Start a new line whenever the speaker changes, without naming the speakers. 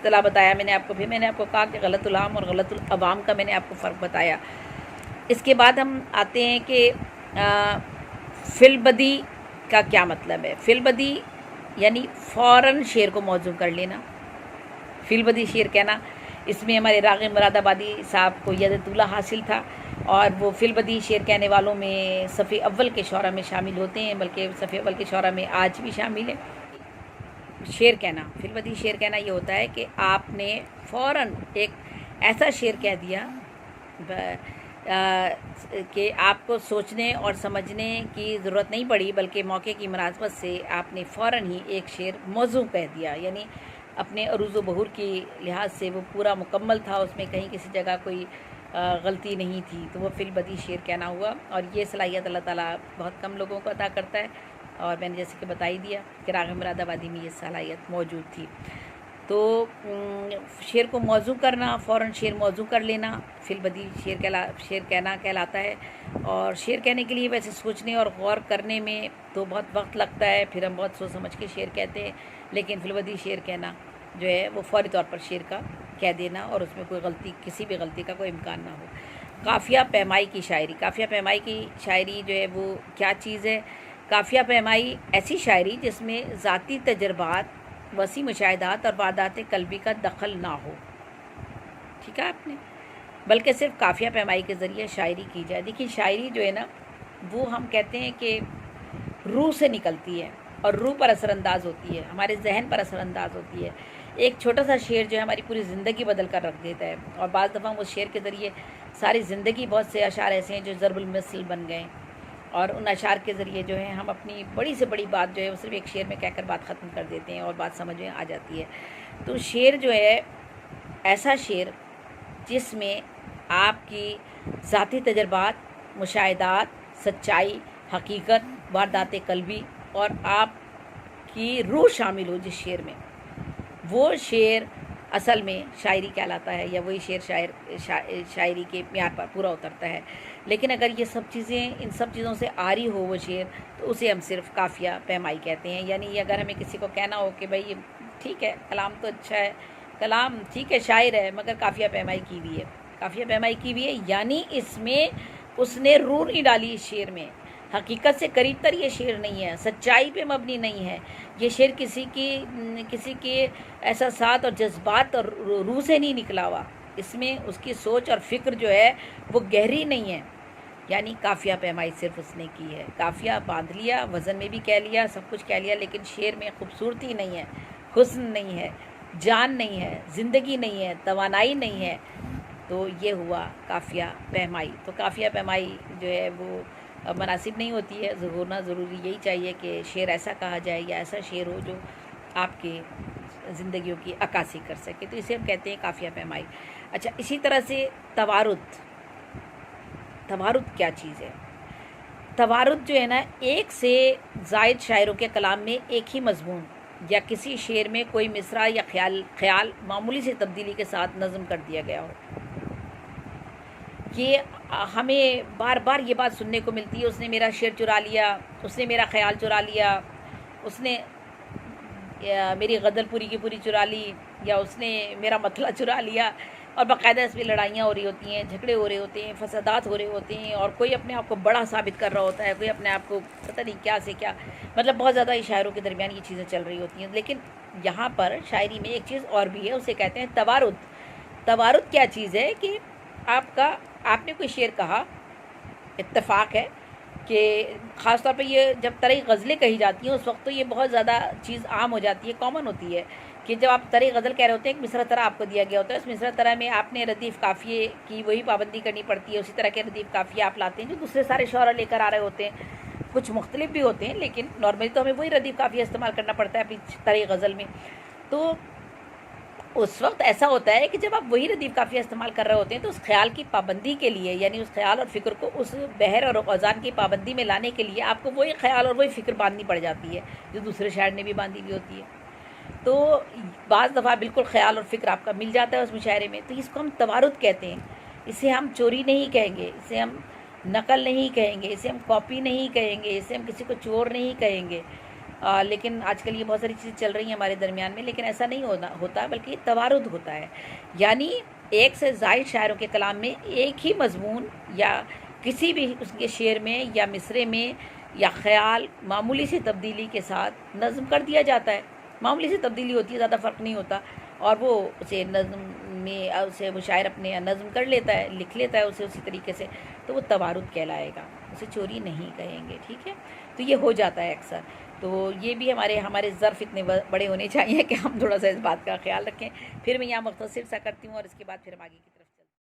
اصطلاح بتایا میں نے آپ کو، پھر میں نے آپ کو کہا کہ غلط العام اور غلط العوام کا میں نے آپ کو فرق بتایا۔ اس کے بعد ہم آتے ہیں کہ فی البدی کا کیا مطلب ہے۔ فی البدی یعنی فوراً شعر کو موزوں کر لینا، فی البدی شعر کہنا۔ اس میں ہمارے راغب مراد آبادی صاحب کو ید طولہ حاصل تھا، اور وہ فی البدی شعر کہنے والوں میں صف اول کے شعراء میں شامل ہوتے ہیں، بلکہ صف اول کے شعراء میں آج بھی شامل ہیں۔ شعر کہنا، فی البدی شعر کہنا یہ ہوتا ہے کہ آپ نے فوراً ایک ایسا شعر کہہ دیا کہ آپ کو سوچنے اور سمجھنے کی ضرورت نہیں پڑی، بلکہ موقع کی مناسبت سے آپ نے فوراً ہی ایک شعر موزوں کہہ دیا، یعنی اپنے عروض و بہور کی لحاظ سے وہ پورا مکمل تھا، اس میں کہیں کسی جگہ کوئی غلطی نہیں تھی، تو وہ فی البدی شعر کہنا ہوا۔ اور یہ صلاحیت اللہ تعالیٰ بہت کم لوگوں کو عطا کرتا ہے، اور میں نے جیسے کہ بتا ہی دیا کہ راغب مراد آبادی میں یہ صلاحیت موجود تھی۔ تو شعر کو موزوں کرنا، فوراً شعر موزوں کر لینا فی البدی شعر کہنا کہلاتا ہے۔ اور شعر کہنے کے لیے ویسے سوچنے اور غور کرنے میں تو بہت وقت لگتا ہے، پھر ہم بہت سوچ سمجھ کے شعر کہتے ہیں، لیکن فی البدی شعر کہنا جو ہے وہ فوری طور پر شعر کا کہہ دینا، اور اس میں کوئی غلطی، کسی بھی غلطی کا کوئی امکان نہ ہو۔ قافیہ پیمائی کی شاعری، قافیہ پیمائی کی شاعری جو ہے وہ کیا چیز ہے؟ قافیہ پیمائی ایسی شاعری جس میں ذاتی تجربات، وسیع مشاہدات اور واردات قلبی کا دخل نہ ہو، ٹھیک ہے آپ نے، بلکہ صرف قافیہ پیمائی کے ذریعے شاعری کی جائے۔ دیکھیے شاعری جو ہے نا وہ ہم کہتے ہیں کہ روح سے نکلتی ہے، اور روح پر اثر انداز ہوتی ہے، ہمارے ذہن پر اثر انداز ہوتی ہے۔ ایک چھوٹا سا شعر جو ہے ہماری پوری زندگی بدل کر رکھ دیتا ہے، اور بعض دفعہ اس شعر کے ذریعے ساری زندگی، بہت سے اشعار ایسے ہیں جو ضرب المثل بن گئے، اور ان اشعار کے ذریعے جو ہے ہم اپنی بڑی سے بڑی بات جو ہے وہ صرف ایک شعر میں کہہ کر بات ختم کر دیتے ہیں، اور بات سمجھ میں آ جاتی ہے۔ تو شعر جو ہے ایسا شعر جس میں آپ کی ذاتی تجربات، مشاہدات، سچائی، حقیقت، واردات قلبی اور آپ کی روح شامل ہو جس شعر میں، وہ شعر اصل میں شاعری کہلاتا ہے، یا وہی شعر شاعری کے معیار پر پورا اترتا ہے۔ لیکن اگر یہ سب چیزیں، ان سب چیزوں سے عاری ہو وہ شعر، تو اسے ہم صرف قافیہ پیمائی کہتے ہیں۔ یعنی اگر ہمیں کسی کو کہنا ہو کہ بھائی ٹھیک ہے کلام تو اچھا ہے، کلام ٹھیک ہے شاعر ہے، مگر قافیہ پیمائی کی ہوئی ہے، قافیہ پیمائی کی ہوئی ہے، یعنی اس میں اس نے روح نہیں ڈالی، اس شعر میں حقیقت سے قریب تر یہ شعر نہیں ہے، سچائی پہ مبنی نہیں ہے، یہ شعر کسی کے احساسات اور جذبات اور روح سے نہیں نکلا ہوا، اس میں اس کی سوچ اور فکر جو ہے وہ گہری نہیں ہے۔ یعنی قافیہ پیمائی صرف اس نے کی ہے، قافیہ باندھ لیا، وزن میں بھی کہہ لیا، سب کچھ کہہ لیا، لیکن شعر میں خوبصورتی نہیں ہے، حسن نہیں ہے، جان نہیں ہے، زندگی نہیں ہے، توانائی نہیں ہے، تو یہ ہوا قافیہ پیمائی۔ تو قافیہ پیمائی جو ہے وہ مناسب نہیں ہوتی ہے، ہونا ضروری یہی چاہیے کہ شعر ایسا کہا جائے یا ایسا شعر ہو جو آپ کی زندگیوں کی عکاسی کر سکے، تو اسے ہم کہتے ہیں قافیہ پیمائی۔ اچھا، اسی طرح سے توارد، توارد کیا چیز ہے؟ توارد جو ہے نا، ایک سے زائد شاعروں کے کلام میں ایک ہی مضمون یا کسی شعر میں کوئی مصرع یا خیال معمولی سی تبدیلی کے ساتھ نظم کر دیا گیا ہو۔ یہ ہمیں بار بار یہ بات سننے کو ملتی ہے، اس نے میرا شعر چرا لیا، اس نے میرا خیال چرا لیا، اس نے میری غزل پوری کی پوری چرا لی، یا اس نے میرا مطلع چرا لیا، اور باقاعدہ اس میں لڑائیاں ہو رہی ہوتی ہیں، جھگڑے ہو رہے ہوتے ہیں، فسادات ہو رہے ہوتے ہیں، اور کوئی اپنے آپ کو بڑا ثابت کر رہا ہوتا ہے، کوئی اپنے آپ کو پتہ نہیں کیا سے کیا، مطلب بہت زیادہ شاعروں کے درمیان یہ چیزیں چل رہی ہوتی ہیں۔ لیکن یہاں پر شاعری میں ایک چیز اور بھی ہے، اسے کہتے ہیں توارد۔ توارد کیا چیز ہے کہ آپ نے کوئی شعر کہا، اتفاق ہے کہ خاص طور پہ یہ جب طرح غزلیں کہی جاتی ہیں اس وقت تو یہ بہت زیادہ چیز عام ہو جاتی ہے، کامن ہوتی ہے، کہ جب آپ طرح غزل کہہ رہے ہوتے ہیں ایک مصرع طرح آپ کو دیا گیا ہوتا ہے، اس مصرع طرح میں آپ نے ردیف قافیے کی وہی پابندی کرنی پڑتی ہے، اسی طرح کے ردیف قافیے آپ لاتے ہیں جو دوسرے سارے شعراء لے کر آ رہے ہوتے ہیں، کچھ مختلف بھی ہوتے ہیں، لیکن نارملی تو ہمیں وہی ردیف قافیہ استعمال کرنا پڑتا ہے اپنی طرح غزل میں۔ تو اس وقت ایسا ہوتا ہے کہ جب آپ وہی ردیف قافیہ استعمال کر رہے ہوتے ہیں تو اس خیال کی پابندی کے لیے، یعنی اس خیال اور فکر کو اس بحر اور اوزان کی پابندی میں لانے کے لیے آپ کو وہی خیال اور وہی فکر باندھنی پڑ جاتی ہے جو دوسرے شاعر نے بھی باندھی ہوئی ہوتی ہے۔ تو بعض دفعہ بالکل خیال اور فکر آپ کا مل جاتا ہے اس مشاعرے میں، تو اس کو ہم توارد کہتے ہیں۔ اسے ہم چوری نہیں کہیں گے، اسے ہم نقل نہیں کہیں گے، اسے ہم کاپی نہیں کہیں گے، اسے ہم کسی کو چور نہیں کہیں گے، لیکن آج کل یہ بہت ساری چیزیں چل رہی ہیں ہمارے درمیان میں، لیکن ایسا نہیں ہوتا بلکہ توارد ہوتا ہے، یعنی ایک سے زائد شاعروں کے کلام میں ایک ہی مضمون یا کسی بھی اس کے شعر میں یا مصرے میں یا خیال معمولی سی تبدیلی کے ساتھ نظم کر دیا جاتا ہے، معمولی سی تبدیلی ہوتی ہے، زیادہ فرق نہیں ہوتا، اور وہ اسے نظم میں اسے وہ شاعر اپنے نظم کر لیتا ہے، لکھ لیتا ہے اسے اسی طریقے سے، تو وہ توارد کہلائے گا، اسے چوری نہیں کہیں گے، ٹھیک ہے؟ تو یہ ہو جاتا ہے اکثر، تو یہ بھی ہمارے ظرف اتنے بڑے ہونے چاہیے کہ ہم تھوڑا سا اس بات کا خیال رکھیں۔ پھر میں یہاں مختصر سا کرتی ہوں اور اس کے بعد پھر ہم آگے کی